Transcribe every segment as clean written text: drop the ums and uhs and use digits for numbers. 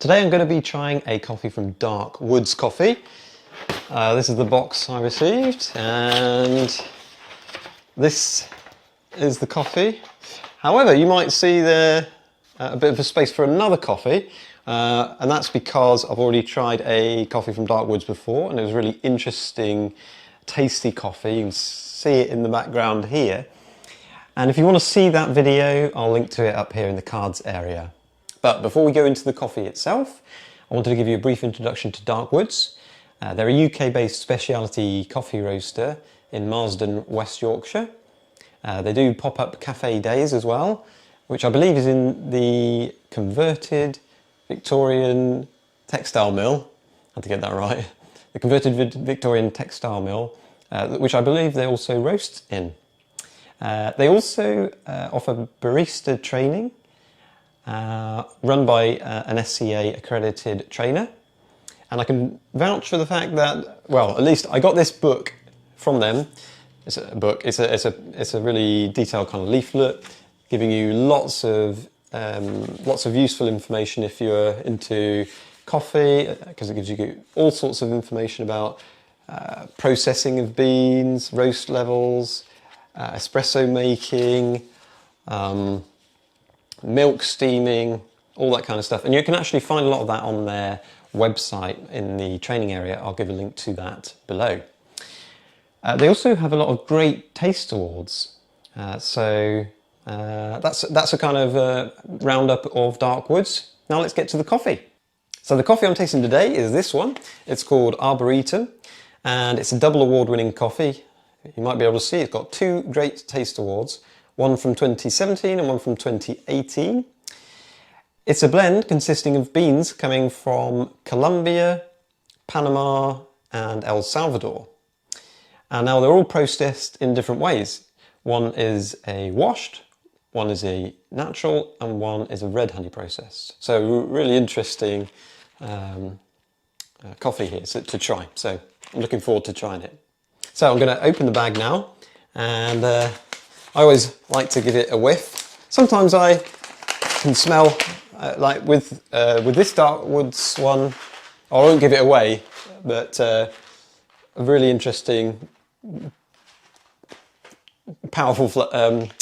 Today I'm going to be trying a coffee from Dark Woods Coffee. This is the box I received, and this is the coffee. However, you might see there a bit of a space for another coffee, and that's because I've already tried a coffee from Dark Woods before, and it was really interesting, tasty coffee. You can see it in the background here. And if you want to see that video, I'll link to it up here in the cards area. But before we go into the coffee itself, I wanted to give you a brief introduction to Dark Woods. They're a UK-based specialty coffee roaster in Marsden, West Yorkshire. They do pop-up cafe days as well, which I believe is in the converted Victorian textile mill. I had to get that right. The converted Victorian textile mill, which I believe they also roast in. They also offer barista training, run by an SCA accredited trainer, and I can vouch for the fact that, well, at least I got this book from them. It's a book. It's a really detailed kind of leaflet, giving you lots of useful information if you're into coffee, because it gives you all sorts of information about processing of beans, roast levels, espresso making, milk steaming, all that kind of stuff. And you can actually find a lot of that on their website in the training area. I'll give a link to that below. They also have a lot of great taste awards. That's a kind of roundup of Dark Woods. Now let's get to the coffee. So the coffee I'm tasting today is this one. It's called Arboretum, and it's a double award-winning coffee. You might be able to see it's got two great taste awards, one from 2017 and one from 2018. It's a blend consisting of beans coming from Colombia, Panama and El Salvador. And now they're all processed in different ways. One is a washed, one is a natural, and one is a red honey processed. So really interesting coffee here to try. So I'm looking forward to trying it. So I'm going to open the bag now, and I always like to give it a whiff. Sometimes I can smell, like with this Dark Woods one, I won't give it away, but a really interesting, powerful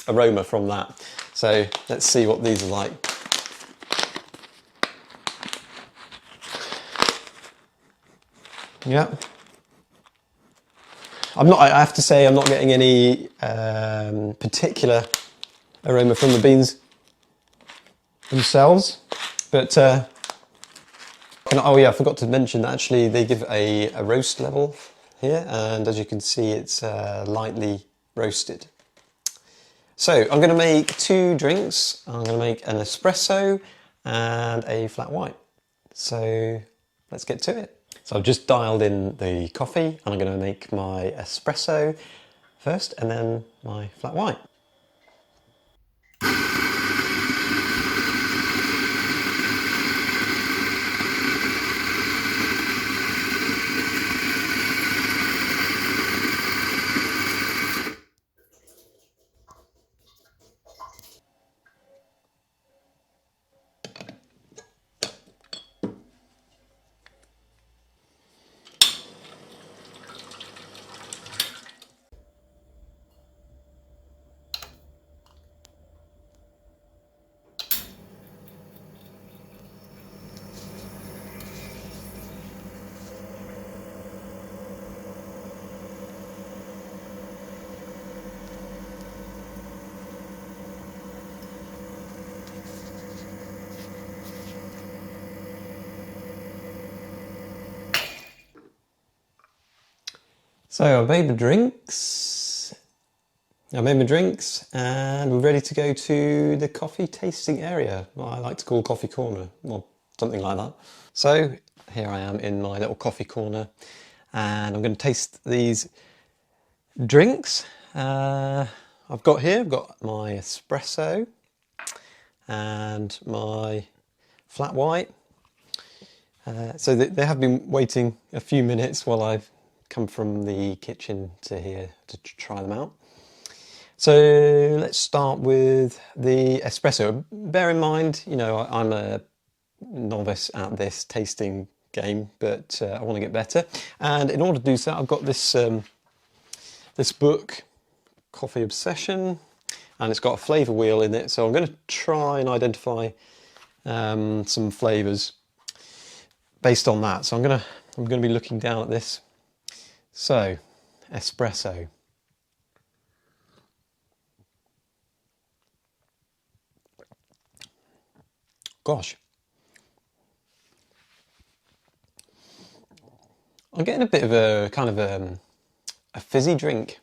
aroma from that. So let's see what these are like. Yeah. I have to say I'm not getting any particular aroma from the beans themselves, but oh yeah, I forgot to mention that actually they give a roast level here, and as you can see it's lightly roasted. So I'm going to make two drinks. I'm going to make an espresso and a flat white. So let's get to it. So I've just dialed in the coffee, and I'm going to make my espresso first and then my flat white. So I've made my drinks, and we're ready to go to the coffee tasting area. What I like to call coffee corner, or something like that. So here I am in my little coffee corner, and I'm going to taste these drinks. I've got my espresso and my flat white. So they have been waiting a few minutes while I've come from the kitchen to here to try them out. So let's start with the espresso. Bear in mind, you know, I'm a novice at this tasting game, but I want to get better. And in order to do so, I've got this this book, Coffee Obsession, and it's got a flavour wheel in it. So I'm going to try and identify some flavours based on that. So I'm going to be looking down at this. So, espresso. Gosh, I'm getting a bit of a kind of a fizzy drink.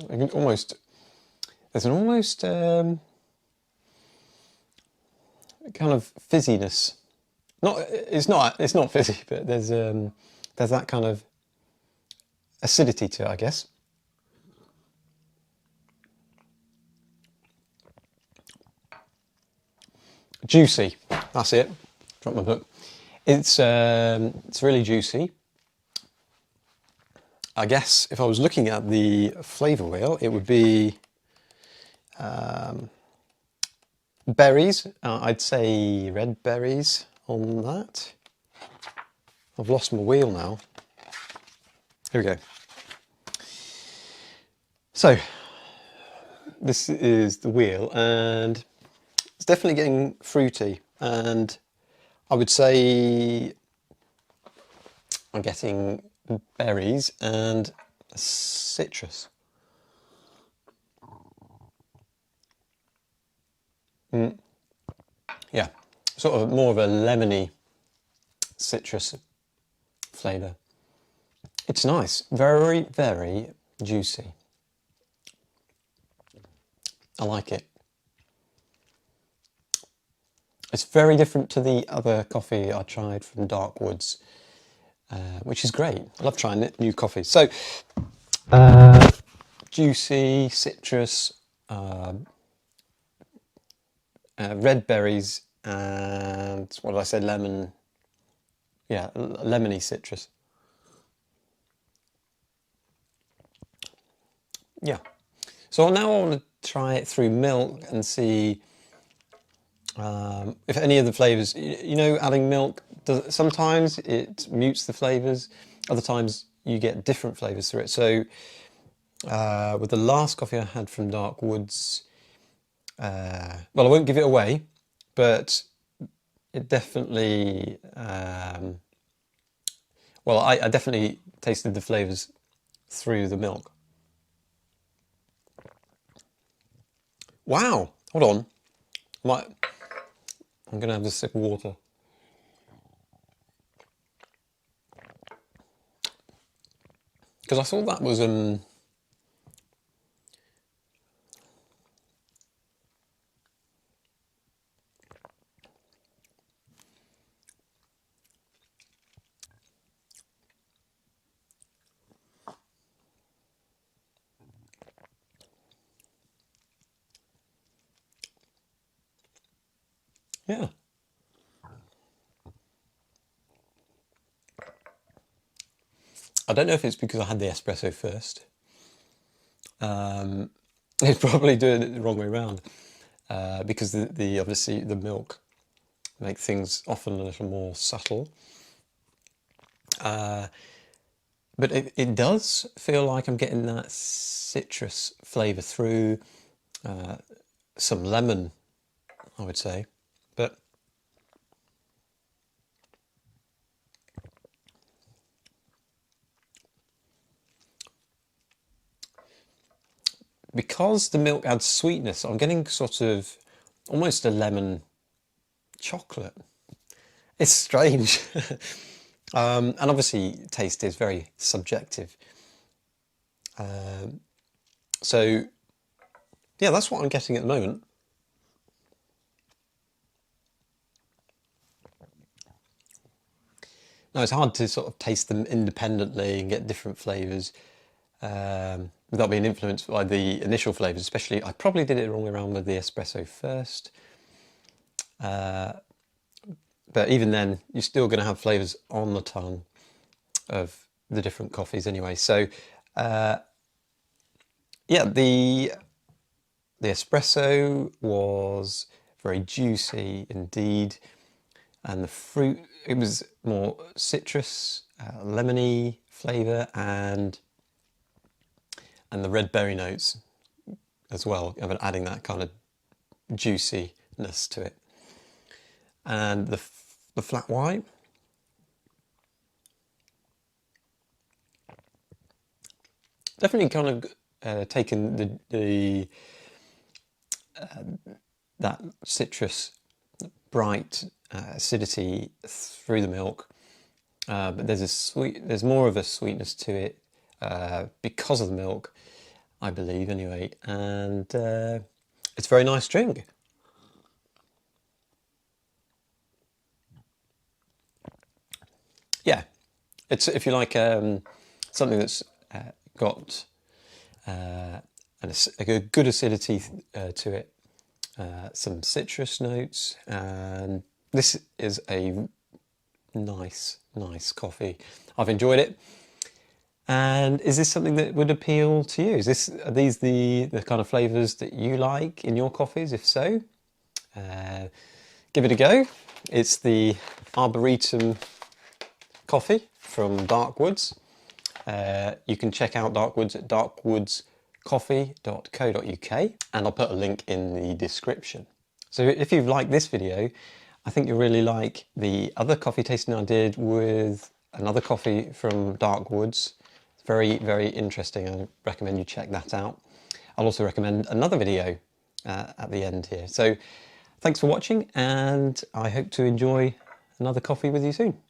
I can almost, there's an almost kind of fizziness. It's not fizzy, but there's that kind of acidity to it, I guess. Juicy, that's it. Drop my book. It's really juicy. I guess if I was looking at the flavour wheel, it would be berries. I'd say red berries on that. I've lost my wheel now. Here we go. So this is the wheel, and it's definitely getting fruity, and I would say I'm getting berries and citrus. Yeah, sort of more of a lemony citrus flavour. It's nice, very, very juicy. I like it. It's very different to the other coffee I tried from Dark Woods, which is great. I love trying new coffees. So, juicy, citrus, red berries, and what did I say? Lemon. Yeah, lemony citrus. Yeah. So now I want to try it through milk and see if any of the flavours, you know, adding milk, sometimes it mutes the flavours, other times you get different flavours through it. So with the last coffee I had from Dark Woods, well, I won't give it away, but it definitely, well, I definitely tasted the flavours through the milk. Wow, hold on. I'm going to have a sip of water. Because I thought that was yeah. I don't know if it's because I had the espresso first. It's probably doing it the wrong way around, because the obviously the milk make things often a little more subtle. But it does feel like I'm getting that citrus flavour through, some lemon, I would say, but because the milk adds sweetness, I'm getting sort of almost a lemon chocolate. It's strange. And obviously taste is very subjective. So yeah, that's what I'm getting at the moment. Now it's hard to sort of taste them independently and get different flavours without being influenced by the initial flavours, especially I probably did it the wrong way around with the espresso first. But even then, you're still going to have flavours on the tongue of the different coffees anyway. So, yeah, the The espresso was very juicy indeed, and the fruit, it was more citrus, lemony flavour, and the red berry notes as well, adding that kind of juiciness to it. And the flat white, definitely kind of taken that citrus, bright acidity through the milk, but there's more of a sweetness to it because of the milk, I believe anyway, and it's a very nice drink. Yeah, it's, if you like, something that's got a good acidity to it, some citrus notes, and this is a nice coffee. I've enjoyed it. And is this something that would appeal to you? Are these the kind of flavours that you like in your coffees? If so, give it a go. It's the Arboretum coffee from Dark Woods. You can check out Dark Woods at darkwoodscoffee.co.uk, and I'll put a link in the description. So if you've liked this video, I think you'll really like the other coffee tasting I did with another coffee from Dark Woods. It's very interesting. I recommend you check that out. I'll also recommend another video at the end here. So thanks for watching, and I hope to enjoy another coffee with you soon.